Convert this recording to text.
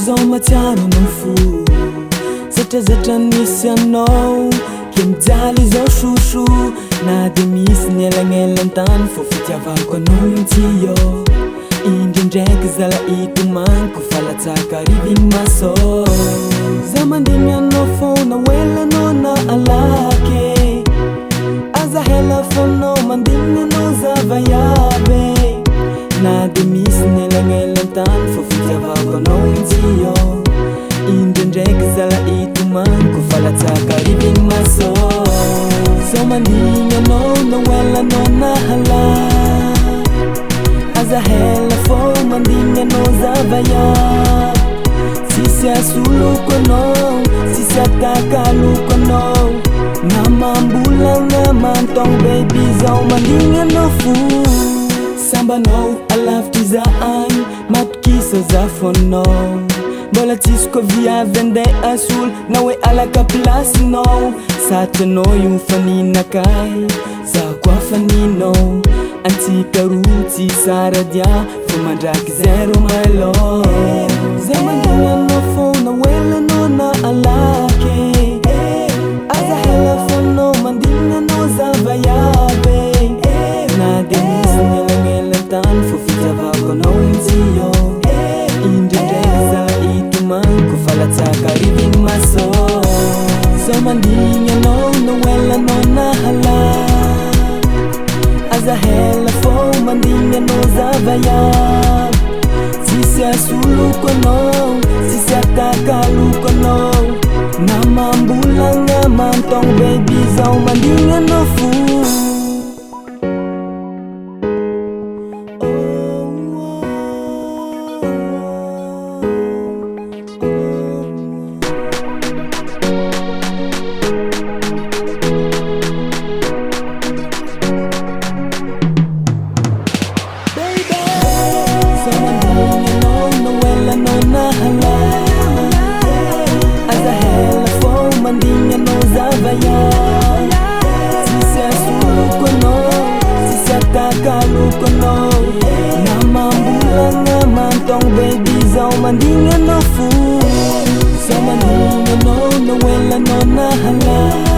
Zao matsaro no fo Zatra nisy anao Ke mijaly zao soso Na de misy nielagnelantany Fô fitiavako anao mitsy io Indraindraiky zala itomanko Falatsaka riviny maso Za mandigny anao fôna Welanao na alake Aza hela fônao Mandigny anao zavayabe Na de misy nielagnelantany Fô fitiavako anao mitsy io Indraindraiky zala itomanko Falatsaka riviny maso Za mandigny anao Na welanao na hala Aza hela fô mandigny anao zavayabe Sisy asoloko anao Sisy atakaloko anao Na mambolagna mantong baby Zao mandigny anao fo Sambanao alavitry za agny Matokisa za fônao Mbola tsisy koa viavy andeha asolo Na hoe alaka plasinao Satranao io faninakay Za koa faninao Antsika roa tsy sara dia Fô mandraky zero my love Za mandigny anao fôna Welanao na alake Aza hela fônao Mandigny anao zavayabe Na de misy nielagnelantany Fô fitiavako anao mitsy io Indraindraiky zala itomanko Falatsaka riviny maso Za mandigny anao Na welanao na hala Aza hela fô mandigny anao zavayabe Sisy asoloko anao Sisy atakaloko anao Na mambolagna mantong baby Zao mandigny anao fo Mandigny anao zavayabe Sisy asoloko anao Sisy atakaloko anao Na mambolagna mantong baby Zao mandigny anao fo Za mandigny anao Na welanao na hala